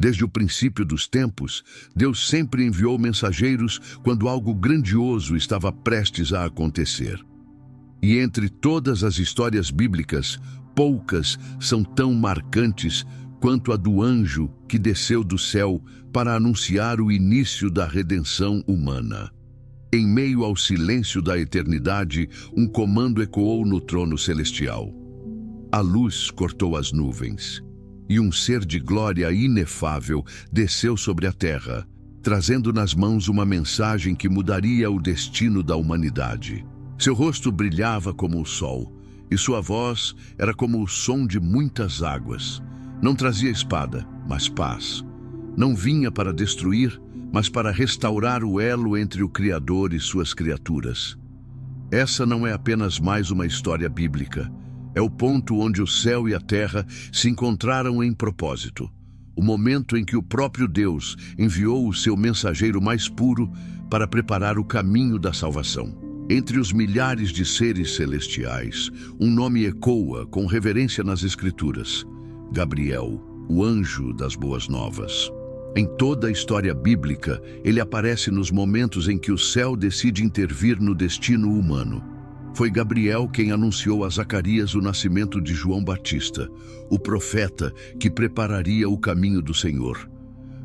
Desde o princípio dos tempos, Deus sempre enviou mensageiros quando algo grandioso estava prestes a acontecer. E entre todas as histórias bíblicas, poucas são tão marcantes quanto a do anjo que desceu do céu para anunciar o início da redenção humana. Em meio ao silêncio da eternidade, um comando ecoou no trono celestial. A luz cortou as nuvens, e um ser de glória inefável desceu sobre a terra, trazendo nas mãos uma mensagem que mudaria o destino da humanidade. Seu rosto brilhava como o sol, e sua voz era como o som de muitas águas. Não trazia espada, mas paz. Não vinha para destruir, mas para restaurar o elo entre o Criador e suas criaturas. Essa não é apenas mais uma história bíblica. É o ponto onde o céu e a terra se encontraram em propósito. O momento em que o próprio Deus enviou o seu mensageiro mais puro para preparar o caminho da salvação. Entre os milhares de seres celestiais, um nome ecoa com reverência nas Escrituras: Gabriel, o anjo das boas novas. Em toda a história bíblica, ele aparece nos momentos em que o céu decide intervir no destino humano. Foi Gabriel quem anunciou a Zacarias o nascimento de João Batista, o profeta que prepararia o caminho do Senhor.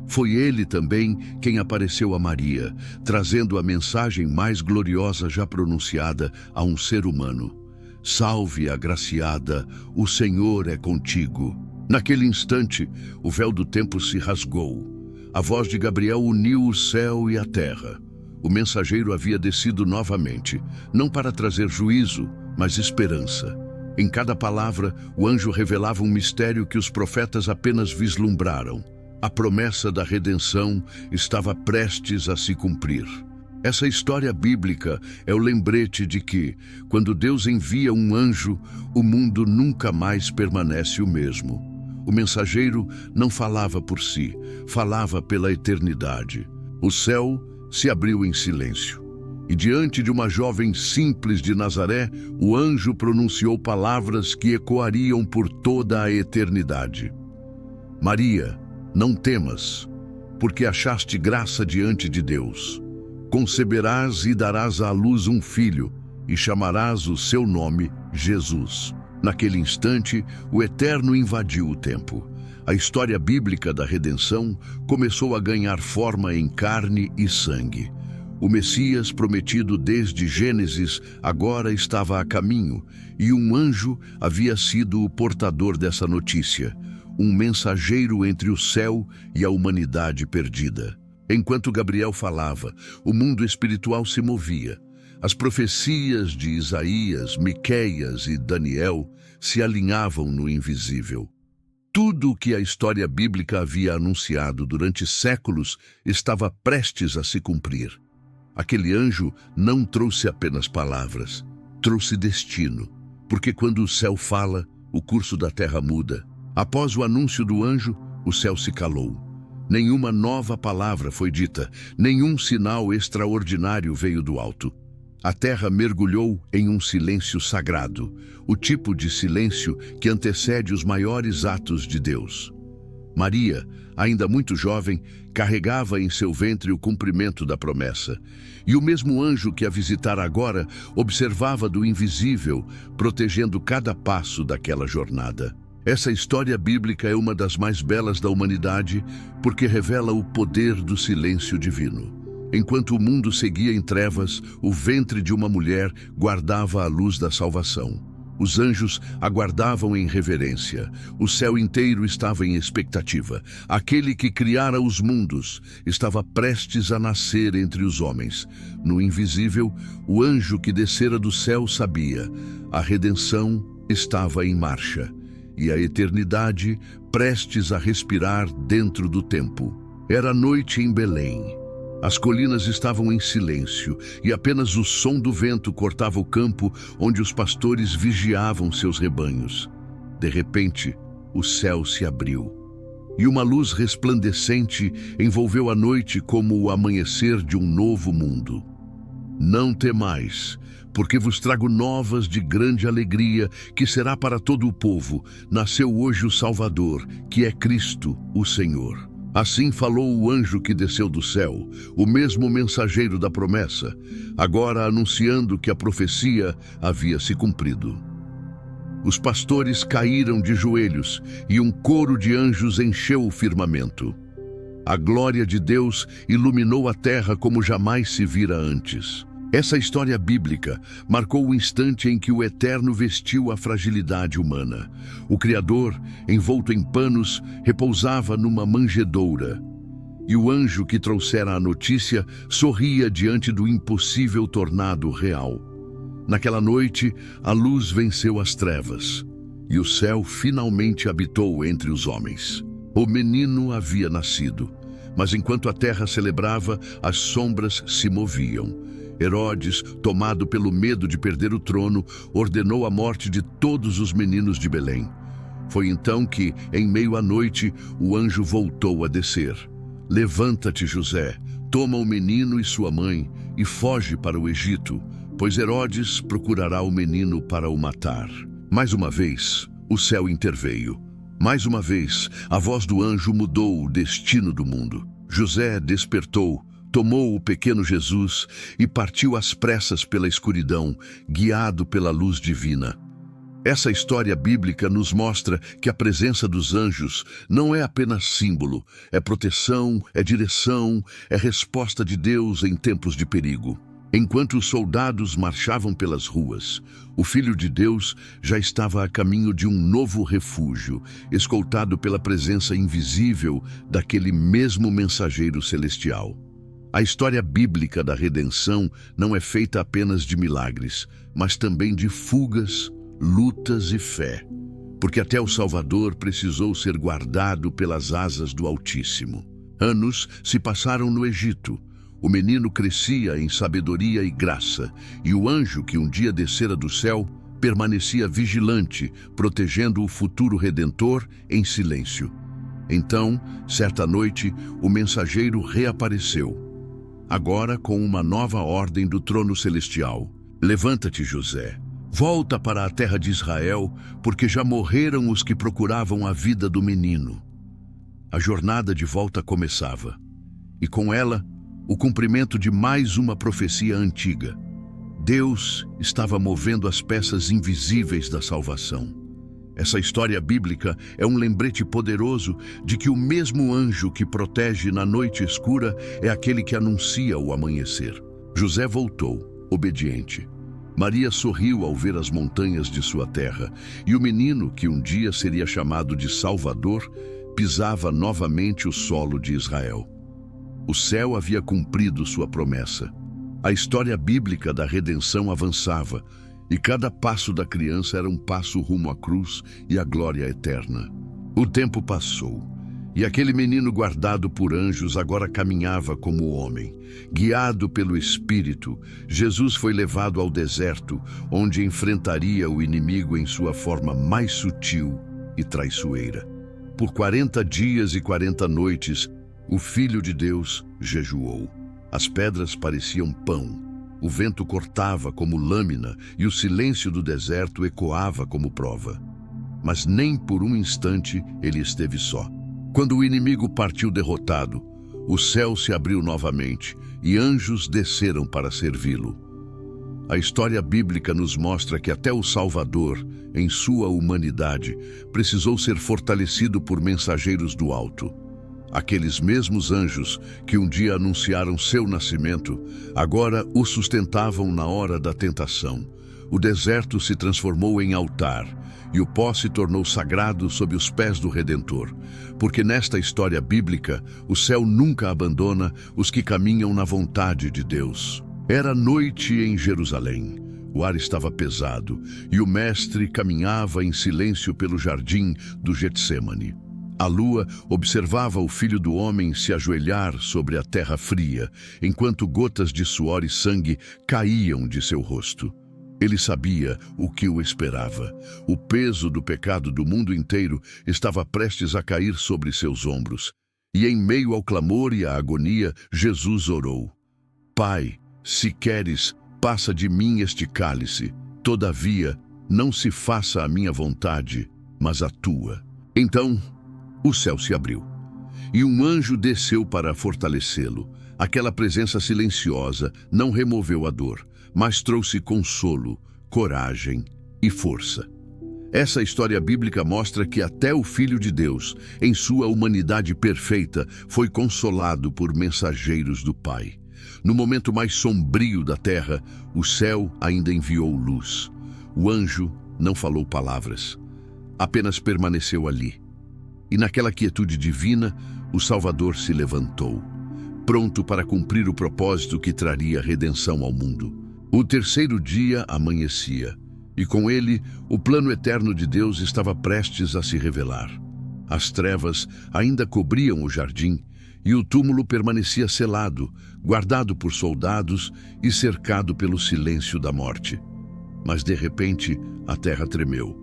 Foi ele também quem apareceu a Maria, trazendo a mensagem mais gloriosa já pronunciada a um ser humano: Salve, agraciada, o Senhor é contigo. Naquele instante, o véu do tempo se rasgou. A voz de Gabriel uniu o céu e a terra. O mensageiro havia descido novamente, não para trazer juízo, mas esperança. Em cada palavra, o anjo revelava um mistério que os profetas apenas vislumbraram. A promessa da redenção estava prestes a se cumprir. Essa história bíblica é o lembrete de que, quando Deus envia um anjo, o mundo nunca mais permanece o mesmo. O mensageiro não falava por si, falava pela eternidade. O céu se abriu em silêncio, e diante de uma jovem simples de Nazaré, o anjo pronunciou palavras que ecoariam por toda a eternidade. Maria, não temas, porque achaste graça diante de Deus. Conceberás e darás à luz um filho, e chamarás o seu nome Jesus. Naquele instante, o Eterno invadiu o tempo. A história bíblica da redenção começou a ganhar forma em carne e sangue. O Messias, prometido desde Gênesis, agora estava a caminho, e um anjo havia sido o portador dessa notícia, um mensageiro entre o céu e a humanidade perdida. Enquanto Gabriel falava, o mundo espiritual se movia. As profecias de Isaías, Miqueias e Daniel se alinhavam no invisível. Tudo o que a história bíblica havia anunciado durante séculos estava prestes a se cumprir. Aquele anjo não trouxe apenas palavras, trouxe destino, porque quando o céu fala, o curso da terra muda. Após o anúncio do anjo, o céu se calou. Nenhuma nova palavra foi dita, nenhum sinal extraordinário veio do alto. A terra mergulhou em um silêncio sagrado, o tipo de silêncio que antecede os maiores atos de Deus. Maria, ainda muito jovem, carregava em seu ventre o cumprimento da promessa. E o mesmo anjo que a visitara agora observava do invisível, protegendo cada passo daquela jornada. Essa história bíblica é uma das mais belas da humanidade porque revela o poder do silêncio divino. Enquanto o mundo seguia em trevas, o ventre de uma mulher guardava a luz da salvação. Os anjos aguardavam em reverência. O céu inteiro estava em expectativa. Aquele que criara os mundos estava prestes a nascer entre os homens. No invisível, o anjo que descera do céu sabia: a redenção estava em marcha, e a eternidade prestes a respirar dentro do tempo. Era noite em Belém. As colinas estavam em silêncio e apenas o som do vento cortava o campo onde os pastores vigiavam seus rebanhos. De repente, o céu se abriu e uma luz resplandecente envolveu a noite como o amanhecer de um novo mundo. Não temais, porque vos trago novas de grande alegria, que será para todo o povo. Nasceu hoje o Salvador, que é Cristo, o Senhor. Assim falou o anjo que desceu do céu, o mesmo mensageiro da promessa, agora anunciando que a profecia havia se cumprido. Os pastores caíram de joelhos e um coro de anjos encheu o firmamento. A glória de Deus iluminou a terra como jamais se vira antes. Essa história bíblica marcou o instante em que o Eterno vestiu a fragilidade humana. O Criador, envolto em panos, repousava numa manjedoura. E o anjo que trouxera a notícia sorria diante do impossível tornado real. Naquela noite, a luz venceu as trevas, e o céu finalmente habitou entre os homens. O menino havia nascido, mas enquanto a terra celebrava, as sombras se moviam. Herodes, tomado pelo medo de perder o trono, ordenou a morte de todos os meninos de Belém. Foi então que, em meio à noite, o anjo voltou a descer. Levanta-te, José, toma o menino e sua mãe e foge para o Egito, pois Herodes procurará o menino para o matar. Mais uma vez, o céu interveio. Mais uma vez, a voz do anjo mudou o destino do mundo. José despertou, tomou o pequeno Jesus e partiu às pressas pela escuridão, guiado pela luz divina. Essa história bíblica nos mostra que a presença dos anjos não é apenas símbolo, é proteção, é direção, é resposta de Deus em tempos de perigo. Enquanto os soldados marchavam pelas ruas, o Filho de Deus já estava a caminho de um novo refúgio, escoltado pela presença invisível daquele mesmo mensageiro celestial. A história bíblica da redenção não é feita apenas de milagres, mas também de fugas, lutas e fé, porque até o Salvador precisou ser guardado pelas asas do Altíssimo. Anos se passaram no Egito. O menino crescia em sabedoria e graça, e o anjo que um dia descera do céu permanecia vigilante, protegendo o futuro Redentor em silêncio. Então, certa noite, o mensageiro reapareceu, agora com uma nova ordem do trono celestial. Levanta-te, José, volta para a terra de Israel, porque já morreram os que procuravam a vida do menino. A jornada de volta começava, e com ela, o cumprimento de mais uma profecia antiga. Deus estava movendo as peças invisíveis da salvação. Essa história bíblica é um lembrete poderoso de que o mesmo anjo que protege na noite escura é aquele que anuncia o amanhecer. José voltou, obediente. Maria sorriu ao ver as montanhas de sua terra, e o menino, que um dia seria chamado de Salvador, pisava novamente o solo de Israel. O céu havia cumprido sua promessa. A história bíblica da redenção avançava, e cada passo da criança era um passo rumo à cruz e à glória eterna. O tempo passou, e aquele menino guardado por anjos agora caminhava como homem. Guiado pelo Espírito, Jesus foi levado ao deserto, onde enfrentaria o inimigo em sua forma mais sutil e traiçoeira. Por 40 dias e 40 noites, o Filho de Deus jejuou. As pedras pareciam pão. O vento cortava como lâmina e o silêncio do deserto ecoava como prova. Mas nem por um instante ele esteve só. Quando o inimigo partiu derrotado, o céu se abriu novamente e anjos desceram para servi-lo. A história bíblica nos mostra que até o Salvador, em sua humanidade, precisou ser fortalecido por mensageiros do alto. Aqueles mesmos anjos que um dia anunciaram seu nascimento, agora o sustentavam na hora da tentação. O deserto se transformou em altar e o pó se tornou sagrado sob os pés do Redentor, porque nesta história bíblica, o céu nunca abandona os que caminham na vontade de Deus. Era noite em Jerusalém. O ar estava pesado e o mestre caminhava em silêncio pelo jardim do Getsêmani. A lua observava o Filho do Homem se ajoelhar sobre a terra fria, enquanto gotas de suor e sangue caíam de seu rosto. Ele sabia o que o esperava. O peso do pecado do mundo inteiro estava prestes a cair sobre seus ombros. E em meio ao clamor e à agonia, Jesus orou: Pai, se queres, passa de mim este cálice. Todavia, não se faça a minha vontade, mas a tua. Então, o céu se abriu, e um anjo desceu para fortalecê-lo. Aquela presença silenciosa não removeu a dor, mas trouxe consolo, coragem e força. Essa história bíblica mostra que até o Filho de Deus, em sua humanidade perfeita, foi consolado por mensageiros do Pai. No momento mais sombrio da terra, o céu ainda enviou luz. O anjo não falou palavras, apenas permaneceu ali. E naquela quietude divina, o Salvador se levantou, pronto para cumprir o propósito que traria redenção ao mundo. O terceiro dia amanhecia, e com ele o plano eterno de Deus estava prestes a se revelar. As trevas ainda cobriam o jardim, e o túmulo permanecia selado, guardado por soldados e cercado pelo silêncio da morte. Mas de repente a terra tremeu,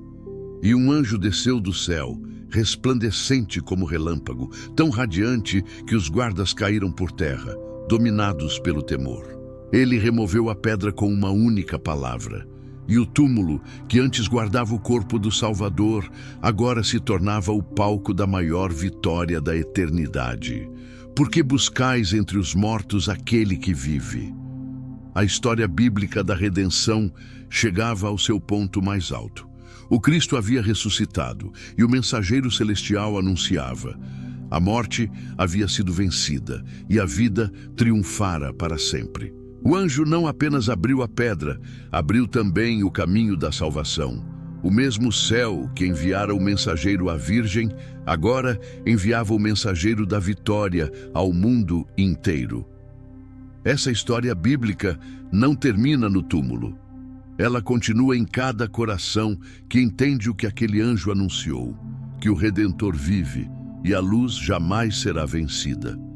e um anjo desceu do céu, resplandecente como relâmpago, tão radiante que os guardas caíram por terra, dominados pelo temor. Ele removeu a pedra com uma única palavra, e o túmulo, que antes guardava o corpo do Salvador, agora se tornava o palco da maior vitória da eternidade. Por que buscais entre os mortos aquele que vive? A história bíblica da redenção chegava ao seu ponto mais alto. O Cristo havia ressuscitado, e o mensageiro celestial anunciava: a morte havia sido vencida, e a vida triunfara para sempre. O anjo não apenas abriu a pedra, abriu também o caminho da salvação. O mesmo céu que enviara o mensageiro à Virgem, agora enviava o mensageiro da vitória ao mundo inteiro. Essa história bíblica não termina no túmulo. Ela continua em cada coração que entende o que aquele anjo anunciou, que o Redentor vive e a luz jamais será vencida.